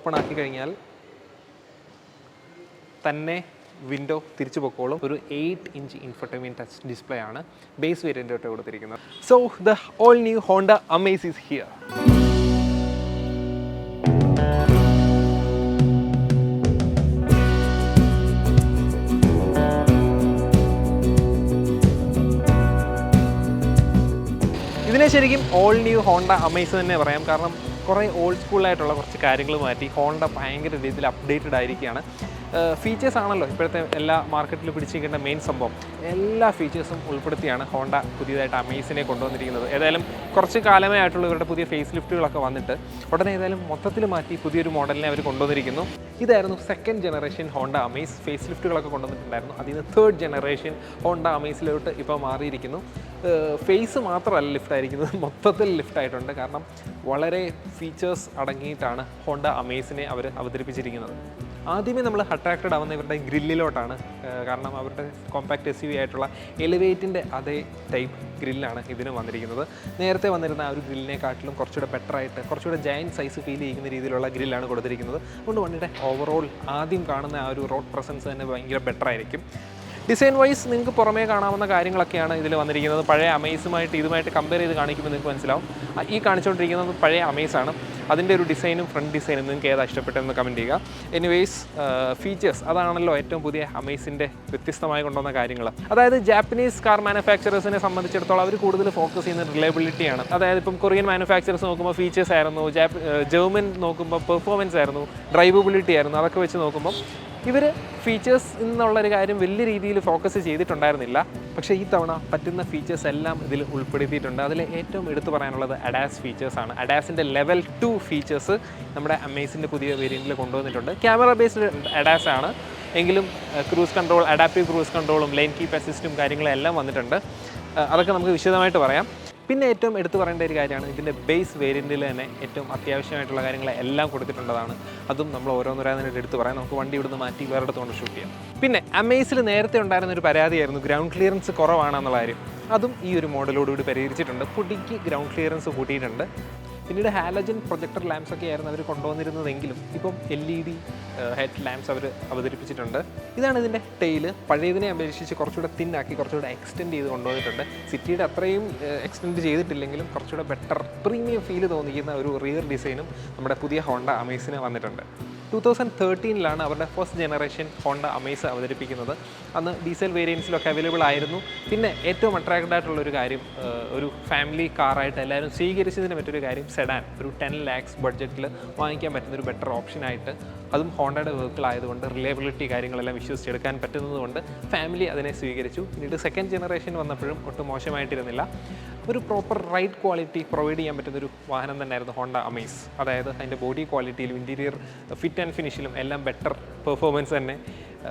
Open ആക്കി കഴിഞ്ഞാൽ തന്നെ വിൻഡോ തിരിച്ചു പൊക്കോളും. ഒരു 8-inch ഇൻഫോർടൈൻമെൻറ്റ് ടച്ച് ഡിസ്പ്ലേ ആണ് ബേസ് വേരിയൻ്റായിട്ട് കൊടുത്തിരിക്കുന്നത്. So the all new Honda Amaze is here. ഇതിനെ ശരിക്കും ഓൾ ന്യൂ ഹോണ്ട അമേസ് തന്നെ പറയാം. കാരണം കുറേ ഓൾഡ് സ്കൂളായിട്ടുള്ള കുറച്ച് കാര്യങ്ങൾ മാറ്റി ഹോണ്ട ഭയങ്കര രീതിയിൽ അപ്ഡേറ്റഡ് ആയിരിക്കുകയാണ്. ഫീച്ചേഴ്സ് ആണല്ലോ ഇപ്പോഴത്തെ എല്ലാ മാർക്കറ്റിൽ പിടിച്ചിരിക്കേണ്ട മെയിൻ സംഭവം. എല്ലാ ഫീച്ചേഴ്സും ഉൾപ്പെടുത്തിയാണ് ഹോണ്ട പുതിയതായിട്ട് അമേസിനെ കൊണ്ടുവന്നിരിക്കുന്നത്. ഏതായാലും കുറച്ച് കാലമേ ആയിട്ടുള്ള ഇവരുടെ പുതിയ ഫേസ് ലിഫ്റ്റുകളൊക്കെ വന്നിട്ട് ഉടനെ ഏതായാലും മൊത്തത്തിൽ മാറ്റി പുതിയൊരു മോഡലിനെ അവർ കൊണ്ടുവന്നിരിക്കുന്നു. ഇതായിരുന്നു second generation Honda Amaze. Face ലിഫ്റ്റുകളൊക്കെ കൊണ്ടുവന്നിട്ടുണ്ടായിരുന്നു. അതിൽ നിന്ന് തേർഡ് ജനറേഷൻ ഹോണ്ട അമേസിലോട്ട് ഇപ്പോൾ മാറിയിരിക്കുന്നു. ഫേസ് മാത്രമല്ല ലിഫ്റ്റ് ആയിരിക്കുന്നത്, മൊത്തത്തിൽ ലിഫ്റ്റ് ആയിട്ടുണ്ട്. കാരണം വളരെ ഫീച്ചേഴ്സ് അടങ്ങിയിട്ടാണ് ഹോണ്ട അമേസിനെ അവർ അവതരിപ്പിച്ചിരിക്കുന്നത്. ആദ്യമേ നമ്മൾ അട്രാക്റ്റഡ് ആവുന്ന ഇവരുടെ ഗ്രില്ലിലോട്ടാണ്. കാരണം അവരുടെ കോമ്പാക്ട് SUV ആയിട്ടുള്ള എലിവേറ്റിൻ്റെ അതേ ടൈപ്പ് ഗ്രില്ലാണ് ഇതിന് വന്നിരിക്കുന്നത്. നേരത്തെ വന്നിരുന്ന ആ ഒരു ഗ്രില്ലിനെക്കാട്ടിലും കുറച്ചുകൂടെ ബെറ്ററായിട്ട് കുറച്ചുകൂടെ ജയൻറ്റ് സൈസ് ഫീൽ ചെയ്യുന്ന രീതിയിലുള്ള ഗ്രില്ലാണ് കൊടുത്തിരിക്കുന്നത്. അതുകൊണ്ട് വണ്ടിയുടെ ഓവറോൾ ആദ്യം കാണുന്ന ആ ഒരു റോഡ് പ്രസൻസ് തന്നെ ഭയങ്കര ബെറ്ററായിരിക്കും. ഡിസൈൻ വൈസ് നിങ്ങൾക്ക് പുറമേ കാണാവുന്ന കാര്യങ്ങളൊക്കെയാണ് ഇതിൽ വന്നിരിക്കുന്നത്. പഴയ അമേസുമായിട്ട് ഇതുമായിട്ട് കമ്പയർ ചെയ്ത് കാണിക്കുമ്പോൾ നിങ്ങൾക്ക് മനസ്സിലാവും. ഈ കാണിച്ചുകൊണ്ടിരിക്കുന്നത് പഴയ അമേസാണ്. അതിൻ്റെ ഒരു ഡിസൈനും ഫ്രണ്ട് ഡിസൈനും നിങ്ങൾക്ക് ഏതാ ഇഷ്ടപ്പെട്ടതെന്ന് കമൻറ്റ് ചെയ്യുക. എനിവേയ്സ് ഫീച്ചേഴ്സ് അതാണല്ലോ ഏറ്റവും പുതിയ അമേസിൻ്റെ വ്യത്യസ്തമായി കൊണ്ടുവന്ന കാര്യങ്ങൾ. അതായത് ജാപ്പനീസ് കാർ മാനുഫാക്ചറേഴ്സിനെ സംബന്ധിച്ചിടത്തോളം അവർ കൂടുതൽ ഫോക്കസ് ചെയ്യുന്ന റിലയബിലിറ്റിയാണ്. അതായത് ഇപ്പം കൊറിയൻ മാനുഫാക്ചറേഴ്സ് നോക്കുമ്പോൾ ഫീച്ചേഴ്സ് ആയിരുന്നു, ജർമ്മൻ നോക്കുമ്പോൾ പെർഫോമൻസ് ആയിരുന്നു, ഡ്രൈവബിലിറ്റി ആയിരുന്നു. അതൊക്കെ വെച്ച് നോക്കുമ്പോൾ ഇവർ ഫീച്ചേഴ്സ് എന്നുള്ളൊരു കാര്യം വലിയ രീതിയിൽ ഫോക്കസ് ചെയ്തിട്ടുണ്ടായിരുന്നില്ല. പക്ഷേ ഈ തവണ പറ്റുന്ന ഫീച്ചേഴ്സ് എല്ലാം ഇതിൽ ഉൾപ്പെടുത്തിയിട്ടുണ്ട്. അതിൽ ഏറ്റവും എടുത്തു പറയാനുള്ളത് അഡാസ് ഫീച്ചേഴ്സാണ്. അഡാസിൻ്റെ ലെവൽ 2 ഫീച്ചേഴ്സ് നമ്മുടെ അമേസിൻ്റെ പുതിയ വേരിയൻറ്റിൽ കൊണ്ടുവന്നിട്ടുണ്ട്. ക്യാമറ ബേസ്ഡ് അഡാസ് ആണ് എങ്കിലും ക്രൂസ് കൺട്രോൾ, അഡാപ്റ്റീവ് ക്രൂസ് കൺട്രോളും ലൈൻ കീപ്പ് അസിസ്റ്റും കാര്യങ്ങളും എല്ലാം വന്നിട്ടുണ്ട്. അതൊക്കെ നമുക്ക് വിശദമായിട്ട് പറയാം. പിന്നെ ഏറ്റവും എടുത്തു പറയേണ്ട ഒരു കാര്യമാണ് ഇതിൻ്റെ ബേസ് വേരിയൻറ്റിൽ തന്നെ ഏറ്റവും അത്യാവശ്യമായിട്ടുള്ള കാര്യങ്ങളെല്ലാം കൊടുത്തിട്ടുള്ളതാണ്. അതും നമ്മൾ ഓരോന്നോരോന്നായിട്ട് എടുത്ത് പറയാം. നമുക്ക് വണ്ടി ഇവിടുന്ന് മാറ്റി വേറെ അടുത്ത് കൊണ്ട് ഷൂട്ട് ചെയ്യാം. പിന്നെ അമേസിൽ നേരത്തെ ഉണ്ടായിരുന്ന ഒരു പരാതിയായിരുന്നു ഗ്രൗണ്ട് ക്ലിയറൻസ് കുറവാണെന്നുള്ള കാര്യം. അതും ഈ ഒരു മോഡലോടുകൂടി പരിഹരിച്ചിട്ടുണ്ട്. പൊടിക്ക് ഗ്രൗണ്ട് ക്ലിയറൻസ് കൂട്ടിയിട്ടുണ്ട്. പിന്നീട് ഹാലജൻ പ്രൊജക്ടർ ലാംപ്സ് ഒക്കെ ആയിരുന്നു അവർ കൊണ്ടുവന്നിരുന്നതെങ്കിലും ഇപ്പം LED ഹെഡ് ലാംപ്സ് അവർ അവതരിപ്പിച്ചിട്ടുണ്ട്. ഇതാണ് ഇതിൻ്റെ ടെയില്. പഴയതിനെ അപേക്ഷിച്ച് കുറച്ചുകൂടെ തിന്നാക്കി കുറച്ചുകൂടെ എക്സ്റ്റെൻഡ് ചെയ്ത് കൊണ്ടുവന്നിട്ടുണ്ട്. സിറ്റിയുടെ അത്രയും എക്സ്റ്റെൻഡ് ചെയ്തിട്ടില്ലെങ്കിലും കുറച്ചുകൂടെ ബെറ്റർ പ്രീമിയം ഫീല് തോന്നിക്കുന്ന ഒരു റിയർ ഡിസൈനും നമ്മുടെ പുതിയ ഹോണ്ട അമേസിന് വന്നിട്ടുണ്ട്. 2013 അവരുടെ ഫസ്റ്റ് ജനറേഷൻ ഹോണ്ട അമേസ് അവതരിപ്പിക്കുന്നത്. അന്ന് ഡീസൽ വേരിയൻസിലൊക്കെ അവൈലബിൾ ആയിരുന്നു. പിന്നെ ഏറ്റവും അട്രാക്റ്റഡ് ആയിട്ടുള്ളൊരു കാര്യം, ഒരു ഫാമിലി കാറായിട്ട് എല്ലാവരും സ്വീകരിച്ചതിന് മറ്റൊരു കാര്യം സെഡാൻ. ഒരു 10 lakhs ബഡ്ജറ്റിൽ വാങ്ങിക്കാൻ പറ്റുന്നൊരു ബെറ്റർ ഓപ്ഷനായിട്ട്, അതും ഹോണ്ടയുടെ വെഹിക്കിൾ ആയതുകൊണ്ട് റിലയബിലിറ്റി കാര്യങ്ങളെല്ലാം വിശ്വസിച്ചെടുക്കാൻ പറ്റുന്നതുകൊണ്ട് ഫാമിലി അതിനെ സ്വീകരിച്ചു. പിന്നീട് സെക്കൻഡ് ജനറേഷൻ വന്നപ്പോഴും ഒട്ടും മോശമായിട്ടിരുന്നില്ല. ഒരു പ്രോപ്പർ റൈഡ് ക്വാളിറ്റി പ്രൊവൈഡ് ചെയ്യാൻ പറ്റുന്നൊരു വാഹനം തന്നെയായിരുന്നു ഹോണ്ട അമേസ്. അതായത് അതിൻ്റെ ബോഡി ക്വാളിറ്റിയിലും ഇൻറ്റീരിയർ ഫിറ്റ് ആൻഡ് ഫിനിഷിലും എല്ലാം ബെറ്റർ പെർഫോമൻസ് തന്നെ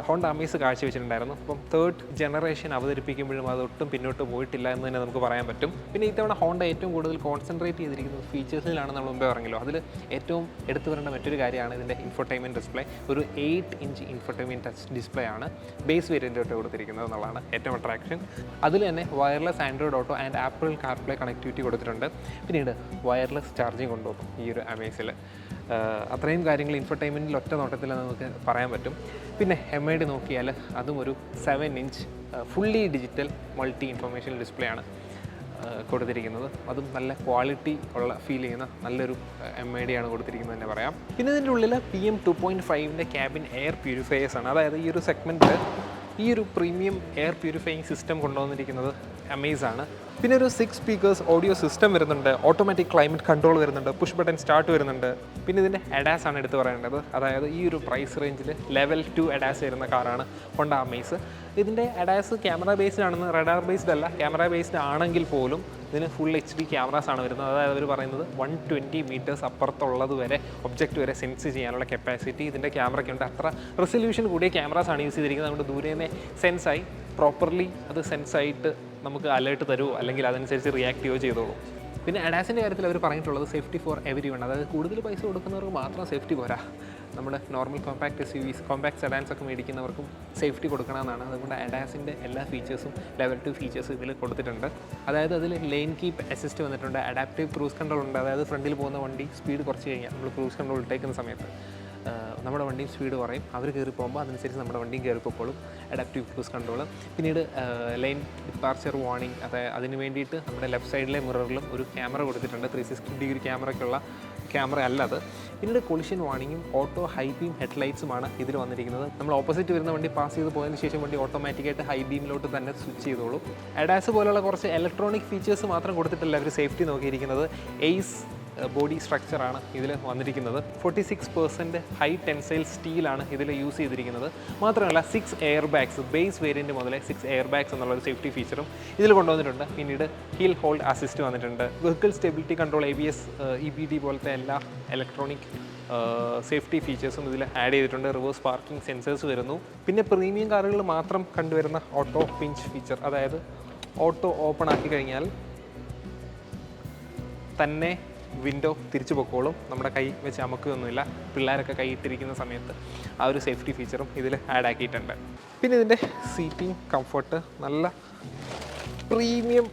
ഹോണ്ട അമേസ് കാഴ്ചവെച്ചിട്ടുണ്ടായിരുന്നു. അപ്പം തേർഡ് ജനറേഷൻ അവതരിപ്പിക്കുമ്പോഴും അതൊട്ടും പിന്നോട്ട് പോയിട്ടില്ല എന്ന് തന്നെ നമുക്ക് പറയാൻ പറ്റും. പിന്നെ ഇത്തവണ ഹോണ്ട ഏറ്റവും കൂടുതൽ കോൺസെൻട്രേറ്റ് ചെയ്തിരിക്കുന്നത് ഫീച്ചേഴ്സിലാണ്. നമ്മൾ മുമ്പേ പറഞ്ഞല്ലോ, അതിൽ ഏറ്റവും എടുത്തു വരേണ്ട മറ്റൊരു കാര്യമാണ് ഇതിൻ്റെ ഇൻഫോർടൈൻമെൻറ്റ് ഡിസ്പ്ലേ. ഒരു 8-inch ഇൻഫോർടൈൻമെൻറ്റ് ടച്ച് ഡിസ്പ്ലേ ആണ് ബേസ് വേരിയൻ്റായിട്ട് കൊടുത്തിരിക്കുന്നത് എന്നുള്ളതാണ് ഏറ്റവും അട്രാക്ഷൻ. അതിൽ തന്നെ wireless Android auto and apple CarPlay connectivity കൊടുത്തിട്ടുണ്ട്. പിന്നീട് വയർലെസ് ചാർജിങ് കൊണ്ടുപോകും ഈ ഒരു അമേസിൽ. അത്രയും കാര്യങ്ങൾ ഇൻഫോർടൈൻമെൻറ്റിൽ ഒറ്റ നോട്ടത്തിൽ നമുക്ക് പറയാൻ പറ്റും. പിന്നെ MID നോക്കിയാൽ അതും ഒരു 7-inch fully digital multi information display ആണ് കൊടുത്തിരിക്കുന്നത്. അതും നല്ല ക്വാളിറ്റി ഉള്ള ഫീൽ ചെയ്യുന്ന നല്ലൊരു MID ആണ് കൊടുത്തിരിക്കുന്നത് തന്നെ പറയാം. പിന്നെ ഇതിൻ്റെ ഉള്ളിൽ PM 2.5 ക്യാബിൻ എയർ പ്യൂരിഫയേഴ്സ് ആണ്. അതായത് ഈ ഒരു സെഗ്മെൻറ്റിൽ ഈ ഒരു പ്രീമിയം എയർ പ്യൂരിഫയിങ് സിസ്റ്റം കൊണ്ടുവന്നിരിക്കുന്നത് അമേസ് ആണ്. പിന്നെ ഒരു 6 സ്പീക്കേഴ്സ് ഓഡിയോ സിസ്റ്റം വരുന്നുണ്ട്, ഓട്ടോമാറ്റിക് ക്ലൈമറ്റ് കൺട്രോൾ വരുന്നുണ്ട്, പുഷ് ബട്ടൺ സ്റ്റാർട്ട് വരുന്നുണ്ട്. പിന്നെ ഇതിൻ്റെ അഡാസ് ആണ് എടുത്ത് പറയേണ്ടത്. അതായത് ഈ ഒരു പ്രൈസ് റേഞ്ചിൽ ലെവൽ 2 അഡാസ് വരുന്ന കാറാണ് ഹോണ്ട അമേസ്. ഇതിൻ്റെ അഡാസ് ക്യാമറ ബേസ്ഡ് ആണെന്ന്, റഡാർ ബേസ്ഡ് അല്ല. ക്യാമറ ബേസ്ഡ് ആണെങ്കിൽ പോലും ഇതിന് ഫുൾ HD ക്യാമറാസ് ആണ് വരുന്നത്. അതായത് അവർ പറയുന്നത് 120 meters അപ്പുറത്തുള്ളത് വരെ ഒബ്ജക്റ്റ് വരെ സെൻസ് ചെയ്യാനുള്ള കപ്പാസിറ്റി ഇതിൻ്റെ ക്യാമറയ്ക്കുണ്ട്. അത്ര റെസൊല്യൂഷൻ കൂടിയ ക്യാമറാസ് ആണ് യൂസ് ചെയ്തിരിക്കുന്നത്. അതുകൊണ്ട് ദൂരേനെ സെൻസായി പ്രോപ്പർലി അത് സെൻസായിട്ട് നമുക്ക് അലേർട്ട് തരുമോ അല്ലെങ്കിൽ അതനുസരിച്ച് റിയാക്ട് ചെയ്യുകയോ ചെയ്തോളൂ. പിന്നെ അഡാസിൻ്റെ കാര്യത്തിൽ അവർ പറഞ്ഞിട്ടുള്ളത് സേഫ്റ്റി ഫോർ എവരി വൺ. അതായത് കൂടുതൽ പൈസ കൊടുക്കുന്നവർക്ക് മാത്രം സേഫ്റ്റി പോരാ, നമ്മുടെ normal compact SUVs, compact sedans ഒക്കെ മേടിക്കുന്നവർക്കും സേഫ്റ്റി കൊടുക്കണമെന്നാണ്. അതുകൊണ്ട് അഡാസിൻ്റെ എല്ലാ ഫീച്ചേഴ്സും ലെവൽ 2 ഫീച്ചേഴ്സ് ഇതിൽ കൊടുത്തിട്ടുണ്ട്. അതായത് അതിൽ ലൈൻ കീപ്പ് അസിസ്റ്റ് വന്നിട്ടുണ്ട്, അഡാപ്റ്റീവ് ക്രൂസ് കൺട്രോൾ ഉണ്ട്. അതായത് ഫ്രണ്ടിൽ പോകുന്ന വണ്ടി സ്പീഡ് കുറച്ച് കഴിഞ്ഞാൽ നമ്മൾ ക്രൂസ് കൺട്രോൾ ഇട്ടേക്കുന്ന സമയത്ത് നമ്മുടെ വണ്ടിയും സ്പീഡ് കുറയും, അവർ കയറി പോകുമ്പോൾ അതനുസരിച്ച് നമ്മുടെ വണ്ടിയും കയറി പോയിക്കോളും. Adaptive cruise control. പിന്നീട് ലൈൻ ഡിപ്പാർച്ചർ വാർണിംഗ്, അതിന് വേണ്ടിയിട്ട് നമ്മുടെ ലെഫ്റ്റ് സൈഡിലെ മിററിലും ഒരു ക്യാമറ കൊടുത്തിട്ടുണ്ട്. 360 ഡിഗ്രി ക്യാമറയ്ക്കുള്ള ക്യാമറ അല്ല അത്. പിന്നീട് കൊളിഷൻ വാർണിംഗും ഓട്ടോ ഹൈ ബീം ഹെഡ്ലൈറ്റ്സുമാണ് ഇതിൽ വന്നിരിക്കുന്നത്. നമ്മൾ ഓപ്പോസിറ്റ് വരുന്ന വണ്ടി പാസ് ചെയ്ത് പോയതിന് ശേഷം വണ്ടി ഓട്ടോമാറ്റിക്കായിട്ട് ഹൈ ബീമിലോട്ട് തന്നെ സ്വിച്ച് ചെയ്തോളൂ. അഡാസ് പോലുള്ള കുറച്ച് ഇലക്ട്രോണിക് ഫീച്ചേഴ്സ് മാത്രം കൊടുത്തിട്ടല്ല അവർ സേഫ്റ്റി നോക്കിയിരിക്കുന്നത്. എയ്സ് ബോഡി സ്ട്രക്ചറാണ് ഇതിൽ വന്നിരിക്കുന്നത്. 46% ഹൈ ടെൻസൈൽ സ്റ്റീലാണ് ഇതിൽ യൂസ് ചെയ്തിരിക്കുന്നത്. മാത്രമല്ല 6 എയർ ബാഗ്സ്, ബേസ് വേരിയൻറ്റ് മുതലേ 6 എയർ ബാഗ്സ് എന്നുള്ളൊരു സേഫ്റ്റി ഫീച്ചറും ഇതിൽ കൊണ്ടുവന്നിട്ടുണ്ട്. പിന്നീട് ഹീൽ ഹോൾഡ് അസിസ്റ്റ് വന്നിട്ടുണ്ട്. Vehicle stability control, ABS, EBD പോലത്തെ എല്ലാ ഇലക്ട്രോണിക് സേഫ്റ്റി ഫീച്ചേഴ്സും ഇതിൽ ആഡ് ചെയ്തിട്ടുണ്ട്. റിവേഴ്സ് പാർക്കിംഗ് സെൻസേഴ്സ് വരുന്നു. പിന്നെ പ്രീമിയം കാറുകളിൽ മാത്രം കണ്ടുവരുന്ന ഓട്ടോ പിഞ്ച് ഫീച്ചർ, അതായത് ഓട്ടോ ഓപ്പൺ ആക്കി കഴിഞ്ഞാൽ തന്നെ വിൻഡോ തിരിച്ചു പൊക്കോളും, നമ്മുടെ കൈ വെച്ച് അമക്കുകയൊന്നുമില്ല. പിള്ളേരൊക്കെ കൈ ഇട്ടിരിക്കുന്ന സമയത്ത് ആ ഒരു സേഫ്റ്റി ഫീച്ചറും ഇതിൽ ആഡ് ആക്കിയിട്ടുണ്ട്. പിന്നെ ഇതിൻ്റെ സീറ്റിംഗ് കംഫർട്ട്, നല്ല പ്രീമിയം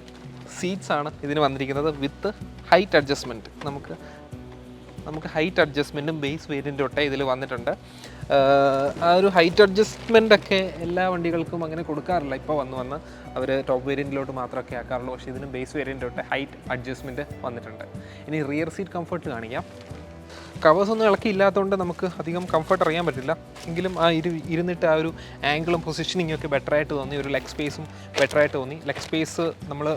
സീറ്റ്സ് ആണ് ഇതിന് വന്നിരിക്കുന്നത് വിത്ത് ഹൈറ്റ് അഡ്ജസ്റ്റ്മെൻറ്റ്. നമുക്ക് ഹൈറ്റ് അഡ്ജസ്റ്റ്മെൻറ്റും ബേസ് വേരിയൻ്റ് തൊട്ടേ ഇതിൽ വന്നിട്ടുണ്ട്. ആ ഒരു ഹൈറ്റ് അഡ്ജസ്റ്റ്മെൻ്റ് ഒക്കെ എല്ലാ വണ്ടികൾക്കും അങ്ങനെ കൊടുക്കാറില്ല. ഇപ്പോൾ വന്ന് അവർ ടോപ്പ് വേരിയൻറ്റിലോട്ട് മാത്രമൊക്കെ ആക്കാറുള്ളൂ. പക്ഷേ ഇതിനും ബേസ് വേരിയൻ്റ് തൊട്ട് ഹൈറ്റ് അഡ്ജസ്റ്റ്മെൻറ്റ് വന്നിട്ടുണ്ട്. ഇനി റിയർ സീറ്റ് കംഫർട്ട് കാണിക്കാം. കവേഴ്സ് ഒന്നും ഇളക്കിയില്ലാത്തതുകൊണ്ട് നമുക്ക് അധികം കംഫർട്ട് അറിയാൻ പറ്റില്ല. എങ്കിലും ആ ഇരുന്നിട്ട് ആ ഒരു ആംഗിളും പൊസിഷനിങ്ങും ഒക്കെ ബെറ്ററായിട്ട് തോന്നി. ഒരു ലെഗ് സ്പേസും ബെറ്ററായിട്ട് തോന്നി. ലെഗ് സ്പേസ് നമ്മൾ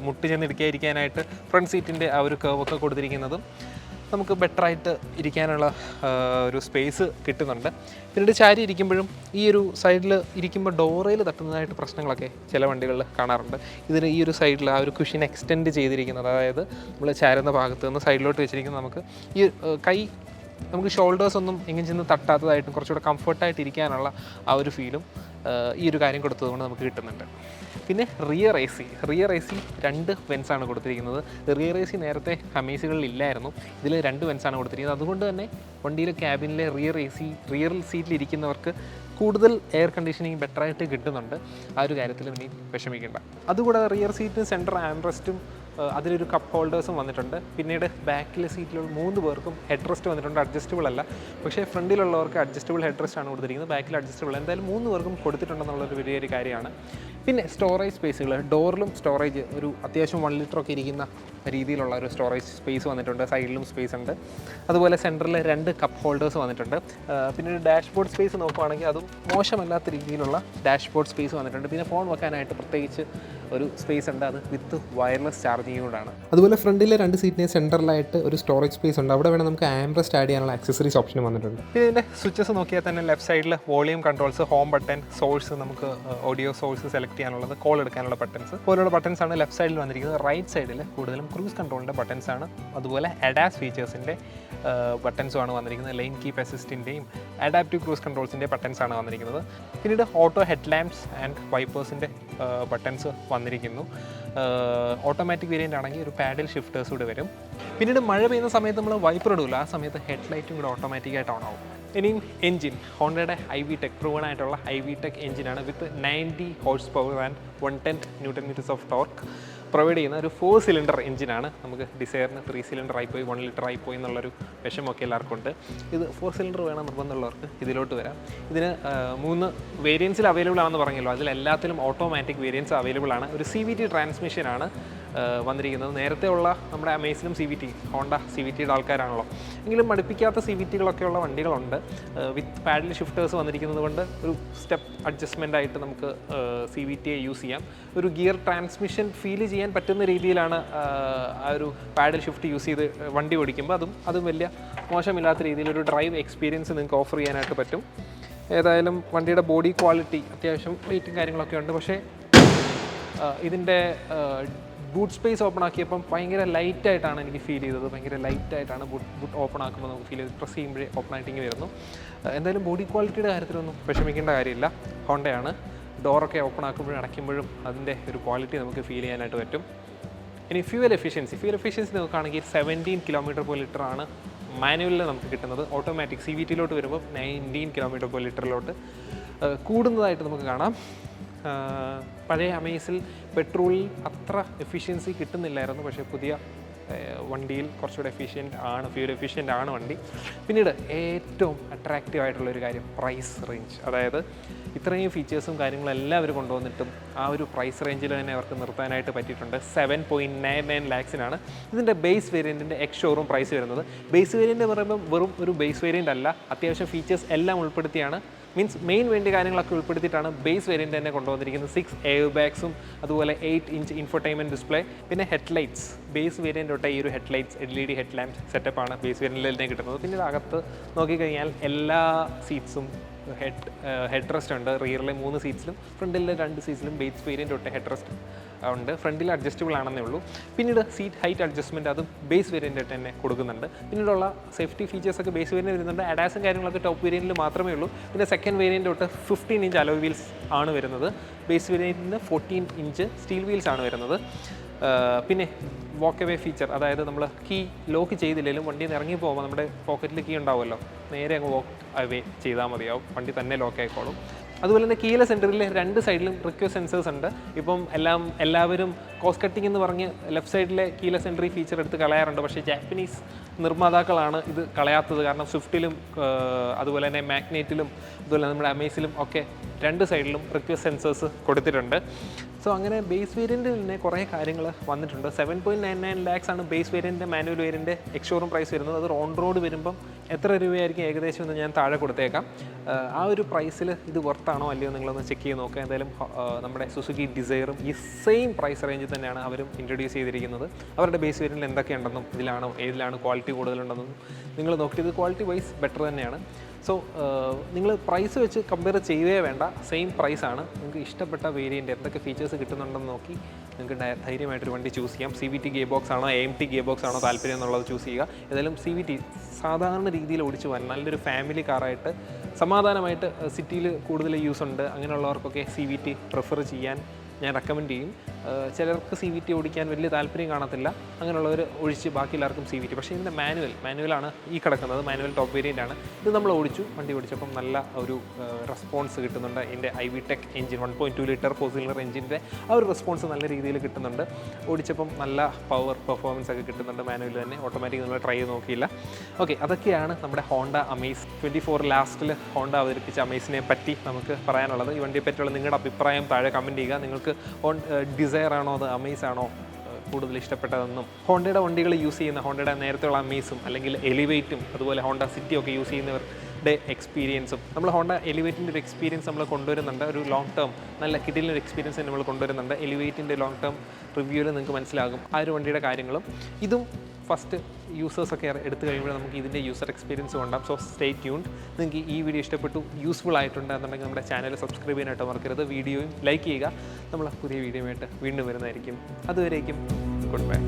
മുട്ടി ചെന്ന് ഇരിക്കാതിരിക്കാനായിട്ട് ഫ്രണ്ട് സീറ്റിൻ്റെ ആ ഒരു കർവൊക്കെ കൊടുത്തിരിക്കുന്നതും നമുക്ക് ബെറ്ററായിട്ട് ഇരിക്കാനുള്ള ഒരു സ്പേസ് കിട്ടുന്നുണ്ട്. പിന്നീട് ചാരി ഇരിക്കുമ്പോഴും ഈ ഒരു സൈഡിൽ ഇരിക്കുമ്പോൾ ഡോറയിൽ തട്ടുന്നതായിട്ട് പ്രശ്നങ്ങളൊക്കെ ചില വണ്ടികളിൽ കാണാറുണ്ട്. ഇതിന് ഈ ഒരു സൈഡിൽ ആ ഒരു കുഷൻ എക്സ്റ്റെൻഡ് ചെയ്തിരിക്കുന്നത്, അതായത് നമ്മൾ ചാരുന്ന ഭാഗത്ത് നിന്ന് സൈഡിലോട്ട് വെച്ചിരിക്കുന്നത് നമുക്ക് ഈ കൈ നമുക്ക് ഷോൾഡേഴ്സ് ഒന്നും എങ്ങനെ ചെന്ന് തട്ടാത്തതായിട്ടും കുറച്ചുകൂടെ കംഫർട്ടായിട്ട് ഇരിക്കാനുള്ള ആ ഒരു ഫീലും ഈ ഒരു കാര്യം കൊടുത്തതുകൊണ്ട് നമുക്ക് കിട്ടുന്നുണ്ട്. പിന്നെ റിയർ എ സി 2 വെൻസാണ് കൊടുത്തിരിക്കുന്നത്. റിയർ എ സി നേരത്തെ അമേസുകളിൽ ഇല്ലായിരുന്നു, ഇതിൽ 2 വെൻസാണ് കൊടുത്തിരിക്കുന്നത്. അതുകൊണ്ട് തന്നെ വണ്ടിയിലെ ക്യാബിനിലെ റിയർ സീറ്റിലിരിക്കുന്നവർക്ക് കൂടുതൽ എയർ കണ്ടീഷനിങ് ബെറ്ററായിട്ട് കിട്ടുന്നുണ്ട്. ആ ഒരു കാര്യത്തിൽ ഇനി വിഷമിക്കേണ്ട. അതുകൂടാതെ റിയർ സീറ്റിന് സെൻറ്റർ ആംറെസ്റ്റും അതിലൊരു കപ്പ് ഹോൾഡേഴ്സും വന്നിട്ടുണ്ട്. പിന്നീട് ബാക്കിലെ സീറ്റിലുള്ള 3 പേർക്കും ഹെഡ് റെസ്റ്റ് വന്നിട്ടുണ്ട്. അഡ്ജസ്റ്റബിൾ അല്ല, പക്ഷേ ഫ്രണ്ടിലുള്ളവർക്ക് അഡ്ജസ്റ്റബിൾ ഹെഡ് റെസ്റ്റ് ആണ് കൊടുത്തിരിക്കുന്നത്. ബാക്കിൽ അഡ്ജസ്റ്റബിൾ, എന്തായാലും 3 പേർക്കും കൊടുത്തിട്ടുണ്ടെന്നുള്ളൊരു വലിയൊരു കാര്യമാണ്. പിന്നെ സ്റ്റോറേജ് സ്പേസുകൾ, ഡോറിലും സ്റ്റോറേജ് ഒരു അത്യാവശ്യം 1 ലിറ്ററൊക്കെ ഇരിക്കുന്ന രീതിയിലുള്ള ഒരു സ്റ്റോറേജ് സ്പേസ് വന്നിട്ടുണ്ട്. സൈഡിലും സ്പേസ് ഉണ്ട്. അതുപോലെ സെൻറ്ററിൽ 2 കപ്പ് ഹോൾഡേഴ്സ് വന്നിട്ടുണ്ട്. പിന്നെ ഡാഷ്ബോർഡ് സ്പേസ് നോക്കുകയാണെങ്കിൽ അതും മോശമല്ലാത്ത രീതിയിലുള്ള ഡാഷ്ബോർഡ് സ്പേസ് വന്നിട്ടുണ്ട്. പിന്നെ ഫോൺ വെക്കാനായിട്ട് പ്രത്യേകിച്ച് ഒരു സ്പേസ് ഉണ്ട്, അത് വിത്ത് വയർലെസ് ചാർജിങ് കൊണ്ടാണ്. അതുപോലെ ഫ്രണ്ടിലെ 2 സീറ്റിനെ സെൻറ്ററിലായിട്ട് ഒരു സ്റ്റോറേജ് സ്പേസ് ഉണ്ട്. അവിടെ വേണം നമുക്ക് ആംബ്രസ്റ്റ് ആഡ് ചെയ്യാനുള്ള ആക്സസറീസ് ഓപ്ഷനും വന്നിട്ടുണ്ട്. പിന്നെ ഇതിൻ്റെ സ്വിച്ചസ് നോക്കിയാൽ തന്നെ ലെഫ്റ്റ് സൈഡിൽ volume controls, home button, source, നമുക്ക് ഓഡിയോ സോഴ്സ് സെലക്ട് ചെയ്യാനുള്ളത്, കോൾ എടുക്കാനുള്ള ബട്ടൺസ് പോലുള്ള ബട്ടൺസ് ആണ് ലെഫ്റ്റ് സൈഡിൽ വന്നിരിക്കുന്നത്. റൈറ്റ് സൈഡിൽ കൂടുതലും ക്രൂസ് കൺട്രോളിൻ്റെ ബട്ടൺസ് ആണ്. അതുപോലെ അഡാസ് ഫീച്ചേഴ്സിൻ്റെ ബട്ടൺസും ആണ് വന്നിരിക്കുന്നത്. ലൈൻ കീപ്പ് അസിസ്റ്റിൻ്റെയും അഡാപ്റ്റീവ് ക്രൂസ് കൺട്രോൾസിൻ്റെ ബട്ടൺസ് ആണ് വന്നിരിക്കുന്നത്. പിന്നീട് ഓട്ടോ ഹെഡ് ലാംപ്സ് ആൻഡ് വൈപ്പേഴ്സിൻ്റെ ബട്ടൺസ് വന്നിരിക്കുന്നു. ഓട്ടോമാറ്റിക് വേരിയൻ്റ് ആണെങ്കിൽ ഒരു പാഡിൽ ഷിഫ്റ്റേഴ്സ് കൂടെ വരും. പിന്നീട് മഴ പെയ്യുന്ന സമയത്ത് നമ്മൾ വൈപ്പർ ഇടില്ല, ആ സമയത്ത് ഹെഡ് ലൈറ്റും കൂടെ ഓട്ടോമാറ്റിക്കായിട്ട് ഓൺ ആവും. ഇനിയും എൻജിൻ, ഹോണ്ടയുടെ ഐവിടെക് പ്രൂവൺ ആയിട്ടുള്ള ഐവിടെക് എഞ്ചിനാണ് with 90 horse power and 110 newton metres of torque provide ചെയ്യുന്ന ഒരു 4 സിലിണ്ടർ എഞ്ചിനാണ്. നമുക്ക് ഡിസയറിന് 3 സിലിണ്ടർ ആയിപ്പോയി, 1 ലിറ്റർ ആയിപ്പോയി എന്നുള്ളൊരു വിഷമൊക്കെ എല്ലാവർക്കും ഉണ്ട്. ഇത് 4 സിലിണ്ടർ വേണം നിർബന്ധമുള്ളവർക്ക് ഇതിലോട്ട് വരാം. ഇതിന് 3 വേരിയൻസിൽ അവൈലബിൾ ആണെന്ന് പറഞ്ഞല്ലോ, അതിലെല്ലാത്തിലും ഓട്ടോമാറ്റിക് വേരിയൻസ് അവൈലബിൾ ആണ്. ഒരു CVT ട്രാൻസ്മിഷനാണ് വന്നിരിക്കുന്നത്. നേരത്തെ ഉള്ള നമ്മുടെ അമേസിലും CVT, ഹോണ്ട CVTയുടെ ആൾക്കാരാണല്ലോ, എങ്കിലും മടുപ്പിക്കാത്ത CVTകളൊക്കെയുള്ള വണ്ടികളുണ്ട്. വിത്ത് പാഡിൽ ഷിഫ്റ്റേഴ്സ് വന്നിരിക്കുന്നത് കൊണ്ട് ഒരു സ്റ്റെപ്പ് അഡ്ജസ്റ്റ്മെൻ്റ് ആയിട്ട് നമുക്ക് CVTയെ യൂസ് ചെയ്യാം. ഒരു ഗിയർ ട്രാൻസ്മിഷൻ ഫീൽ ചെയ്യാൻ പറ്റുന്ന രീതിയിലാണ് ആ ഒരു പാഡിൽ ഷിഫ്റ്റ് യൂസ് ചെയ്ത് വണ്ടി ഓടിക്കുമ്പോൾ അതും വലിയ മോശമില്ലാത്ത രീതിയിൽ ഒരു ഡ്രൈവ് എക്സ്പീരിയൻസ് നിങ്ങൾക്ക് ഓഫർ ചെയ്യാനായിട്ട് പറ്റും. ഏതായാലും വണ്ടിയുടെ ബോഡി ക്വാളിറ്റി അത്യാവശ്യം വെയിറ്റും കാര്യങ്ങളൊക്കെ ഉണ്ട്. പക്ഷേ ഇതിൻ്റെ ബൂട്ട് സ്പേസ് ഓപ്പൺ ആക്കിയപ്പം ഭയങ്കര ലൈറ്റായിട്ടാണ് എനിക്ക് ഫീൽ ചെയ്തത്. ഭയങ്കര ലൈറ്റായിട്ടാണ് ബൂട്ട് ഓപ്പൺ ആക്കുമ്പോൾ നമുക്ക് ഫീൽ ചെയ്ത്, പ്രസ് ചെയ്യുമ്പോഴേ ഓപ്പൺ ആയിട്ടിങ്ങനെ വരുന്നു. എന്തായാലും ബോഡി ക്വാളിറ്റിയുടെ കാര്യത്തിലൊന്നും വിഷമിക്കേണ്ട കാര്യമില്ല. ഹോണ്ടയാണ്. ഡോറൊക്കെ ഓപ്പൺ ആക്കുമ്പോഴും അടയ്ക്കുമ്പോഴും അതിൻ്റെ ഒരു ക്വാളിറ്റി നമുക്ക് ഫീൽ ചെയ്യാനായിട്ട് പറ്റും. ഇനി ഫ്യൂവൽ എഫിഷ്യൻസി നോക്കുകയാണെങ്കിൽ 17 km/L ആണ് മാനുവലിൽ നമുക്ക് കിട്ടുന്നത്. ഓട്ടോമാറ്റിക് CVTയിലോട്ട് വരുമ്പോൾ 19 km/L കൂടുന്നതായിട്ട് നമുക്ക് കാണാം. പഴയ അമേസിൽ പെട്രോളിൽ അത്ര എഫിഷ്യൻസി കിട്ടുന്നില്ലായിരുന്നു, പക്ഷേ പുതിയ വണ്ടിയിൽ കുറച്ചുകൂടെ ഫ്യൂൽ എഫിഷ്യൻ്റ് ആണ് വണ്ടി. പിന്നീട് ഏറ്റവും അട്രാക്റ്റീവ് ആയിട്ടുള്ളൊരു കാര്യം പ്രൈസ് റേഞ്ച്. അതായത് ഇത്രയും ഫീച്ചേഴ്സും കാര്യങ്ങളും എല്ലാവരും കൊണ്ടുവന്നിട്ടും ആ ഒരു പ്രൈസ് റേഞ്ചിൽ തന്നെ അവർക്ക് നിർത്താനായിട്ട് പറ്റിയിട്ടുണ്ട്. 7.99 lakhs-നാണ് ഇതിൻ്റെ ബേസ് വേരിയൻറ്റിൻ്റെ ഷോറൂം പ്രൈസ് വരുന്നത്. ബേസ് വേരിയൻ്റ് എന്ന് പറയുമ്പോൾ വെറും ഒരു ബേസ് വേരിയൻ്റ് അല്ല, അത്യാവശ്യം ഫീച്ചേഴ്സ് എല്ലാം ഉൾപ്പെടുത്തിയാണ്, മീൻസ് മെയിൻ വേണ്ട കാര്യങ്ങളൊക്കെ ഉൾപ്പെടുത്തിയിട്ടാണ് ബേസ് വേരിയൻ്റ് തന്നെ കൊണ്ടുവന്നിരിക്കുന്നത്. 6 എയർ ബാഗ്സും അതുപോലെ 8-inch ഇൻഫോർടൈൻമെൻറ്റ് ഡിസ്പ്ലേ, പിന്നെ ഹെഡ്ലൈറ്റ്സ്. ബേസ് വേരിയൻ്റ് തൊട്ട് ഈ ഒരു ഹെഡ്ലൈറ്റ്സ് LED ഹെഡ് ലാംപ്സ് സെറ്റപ്പാണ് ബേസ് വേരിയൻറ്റിൽ തന്നെ കിട്ടുന്നത്. പിന്നീട് അകത്ത് നോക്കിക്കഴിഞ്ഞാൽ എല്ലാ സീറ്റ്സും ഹെഡ് റെസ്റ്റ് ഉണ്ട്. റിയറിലെ 3 സീറ്റ്സിലും ഫ്രണ്ടിലെ 2 സീറ്റ്സിലും ബേസ് വേരിയൻ്റ് തൊട്ട് ഹെഡ് റെസ്റ്റ് ഉണ്ട്. ഫ്രണ്ടിൽ അഡ്ജസ്റ്റബിൾ ആണെന്നേ ഉള്ളൂ. പിന്നീട് സീറ്റ് ഹൈറ്റ് അഡ്ജസ്റ്റ്മെൻറ്റ് അതും ബേസ് വേരിയൻ്റ് തന്നെ കൊടുക്കുന്നുണ്ട്. പിന്നീടുള്ള സേഫ്റ്റി ഫീച്ചേഴ്സൊക്കെ ബേസ് വേരിയൻ്റ് വരുന്നുണ്ട്. അഡാസും കാര്യങ്ങളൊക്കെ ടോപ്പ് വേരിയൻറ്റിൽ മാത്രമേ ഉള്ളൂ. പിന്നെ സെക്കൻഡ് വേരിയൻ്റ് തൊട്ട് 15-inch അലോയ് വീൽസ് ആണ് വരുന്നത്. ബേസ് വേരിയൻറ്റിന് 14-inch സ്റ്റീൽ വീൽസ് ആണ് വരുന്നത്. പിന്നെ വാക്ക് അവേ ഫീച്ചർ, അതായത് നമ്മൾ കീ ലോക്ക് ചെയ്തില്ലെങ്കിലും വണ്ടിയിൽ നിന്ന് ഇറങ്ങി പോകുമ്പോൾ നമ്മുടെ പോക്കറ്റിൽ കീ ഉണ്ടാവുമല്ലോ, നേരെ അങ്ങ് വാക്ക് അവേ ചെയ്താൽ മതിയാവും, വണ്ടി തന്നെ ലോക്ക് ആയിക്കോളും. അതുപോലെ തന്നെ കീല സെൻറ്ററിൽ 2 സൈഡിലും റിക്വസ്റ്റ് സെൻസേഴ്സ് ഉണ്ട്. ഇപ്പം എല്ലാവരും കോസ്റ്റ് കട്ടിംഗ് എന്ന് പറഞ്ഞ് ലെഫ്റ്റ് സൈഡിലെ കീല സെൻട്രി ഫീച്ചർ എടുത്ത് കളയാറുണ്ട്. പക്ഷേ ജാപ്പനീസ് നിർമ്മാതാക്കളാണ് ഇത് കളയാത്തത്. കാരണം സ്വിഫ്റ്റിലും അതുപോലെ തന്നെ മാഗ്നേറ്റിലും അതുപോലെ നമ്മുടെ അമേസിലും ഒക്കെ 2 സൈഡിലും റിക്വസ്റ്റ് സെൻസേഴ്സ് കൊടുത്തിട്ടുണ്ട്. സോ അങ്ങനെ ബേസ് വേരിയൻറ്റിൽ തന്നെ കുറേ കാര്യങ്ങൾ വന്നിട്ടുണ്ട്. 7.99 lakhs ആണ് ബേസ് വേരിയൻ്റെ മാനുവൽ വേരിയൻ്റെ ഷോറൂം പ്രൈസ് വരുന്നത്. അത് ഓൺ റോഡ് വരുമ്പം എത്ര രൂപയായിരിക്കും ഏകദേശം എന്ന് ഞാൻ താഴെ കൊടുത്തേക്കാം. ആ ഒരു പ്രൈസിൽ ഇത് വർത്താണോ അല്ലയോ നിങ്ങളൊന്ന് ചെക്ക് ചെയ്ത് നോക്കുക. എന്തായാലും നമ്മുടെ സുസുക്കി ഡിസയറും ഈ സെയിം പ്രൈസ് റേഞ്ചിൽ തന്നെയാണ് അവരും ഇൻട്രൊഡ്യൂസ് ചെയ്തിരിക്കുന്നത്. അവരുടെ ബേസ് വേരിയൻറ്റിൽ എന്തൊക്കെയുണ്ടെന്നും ഏതിലാണ് ക്വാളിറ്റി കൂടുതലുണ്ടെന്നും നിങ്ങൾ നോക്കിയിട്ട് ഇത് ക്വാളിറ്റി വൈസ് ബെറ്റർ തന്നെയാണ്. സോ നിങ്ങൾ പ്രൈസ് വെച്ച് കമ്പയർ ചെയ്യേ വേണ്ട, സെയിം പ്രൈസാണ്. നിങ്ങൾക്ക് ഇഷ്ടപ്പെട്ട വേരിയൻറ്റ് എന്തൊക്കെ ഫീച്ചേഴ്സ് കിട്ടുന്നുണ്ടെന്ന് നോക്കി നിങ്ങൾക്ക് ധൈര്യമായിട്ടൊരു വണ്ടി ചൂസ് ചെയ്യാം. CVT ഗിയർ ബോക്സ് ആണോ AMT ഗിയർ ബോക്സ് ആണോ താല്പര്യം എന്നുള്ളത് ചൂസ് ചെയ്യുക. ഏതായാലും CVT സാധാരണ രീതിയിൽ ഓടിച്ചു പോകാൻ നല്ലൊരു ഫാമിലി കാറായിട്ട് സമാധാനമായിട്ട് സിറ്റിയിൽ കൂടുതൽ യൂസ് ഉണ്ട് അങ്ങനെയുള്ളവർക്കൊക്കെ CVT പ്രിഫർ ചെയ്യാൻ ഞാൻ റെക്കമെൻഡ് ചെയ്യും. ചിലർക്ക് CVT ഓടിക്കാൻ വലിയ താല്പര്യം കാണത്തില്ല, അങ്ങനെയുള്ളവർ ഒഴിച്ച് ബാക്കി എല്ലാവർക്കും CVT. പക്ഷേ ഇതിൻ്റെ മാനുവലാണ് ഈ കിടക്കുന്നത്, മാനുവൽ ടോപ്പ് വേരിയൻ്റ് ആണ്. ഇത് നമ്മൾ വണ്ടി ഓടിച്ചപ്പം നല്ല ഒരു റെസ്പോൺസ് കിട്ടുന്നുണ്ട്. ഇതിൻ്റെ IVTech എഞ്ചിൻ 1.2 ലിറ്റർ 4 സിലിണ്ടർ എഞ്ചിൻ്റെ ആ ഒരു റെസ്പോൺസ് നല്ല രീതിയിൽ കിട്ടുന്നുണ്ട്. ഓടിച്ചപ്പം നല്ല പെർഫോമൻസ് ഒക്കെ കിട്ടുന്നുണ്ട്. മാനുവൽ തന്നെ, ഓട്ടോമാറ്റിക് നമ്മൾ ട്രൈ ചെയ്ത് നോക്കിയില്ല. ഓക്കെ, അതൊക്കെയാണ് നമ്മുടെ ഹോണ്ട അമേസ് 24 ലാസ്റ്റിൽ ഹോണ്ട അവതരിപ്പിച്ച അമേസിനെ പറ്റി നമുക്ക് പറയാനുള്ളത്. ഈ വണ്ടിയെ പറ്റിയുള്ള നിങ്ങളുടെ അഭിപ്രായം താഴെ കമൻറ്റ് ചെയ്യുക. നിങ്ങൾക്ക് ഡിസയർ ആണോ അത് അമേസ് ആണോ കൂടുതൽ ഇഷ്ടപ്പെട്ടതെന്നും, ഹോണ്ടയുടെ വണ്ടികൾ യൂസ് ചെയ്യുന്ന ഹോണ്ടയുടെ നേരത്തെയുള്ള അമേസും അല്ലെങ്കിൽ എലിവേറ്റും അതുപോലെ ഹോണ്ട സിറ്റി ഒക്കെ യൂസ് ചെയ്യുന്നവരുടെ എക്സ്പീരിയൻസും, നമ്മൾ ഹോണ്ട എലിവേറ്റിൻ്റെ ഒരു എക്സ്പീരിയൻസ് നമ്മൾ കൊണ്ടുവരുന്നുണ്ട്. ഒരു ലോങ് ടേം നല്ല കിടിലൊരു എക്സ്പീരിയൻസ് നമ്മൾ കൊണ്ടുവരുന്നുണ്ട്. എലിവേറ്റിൻ്റെ ലോങ് ടേം റിവ്യൂവിൽ നിങ്ങൾക്ക് മനസ്സിലാകും ആ ഒരു വണ്ടിയുടെ കാര്യങ്ങളും. ഇതും ഫസ്റ്റ് യൂസേഴ്സൊക്കെ എടുത്തു കഴിയുമ്പോൾ നമുക്ക് ഇതിൻ്റെ യൂസർ എക്സ്പീരിയൻസ് ഉണ്ടാകും. So stay tuned. നിങ്ങൾക്ക് ഈ വീഡിയോ ഇഷ്ടപ്പെട്ടു, യൂസ്ഫുൾ ആയിട്ടുണ്ട് എന്നുണ്ടെങ്കിൽ നമ്മുടെ ചാനൽ സബ്സ്ക്രൈബ് ചെയ്യാനായിട്ട് മറക്കരുത്. വീഡിയോയും ലൈക്ക് ചെയ്യുക. നമ്മൾ പുതിയ വീഡിയോയുമായിട്ട് വീണ്ടും വരുന്നതായിരിക്കും. അതുവരേക്കും ഗുഡ് ബൈ.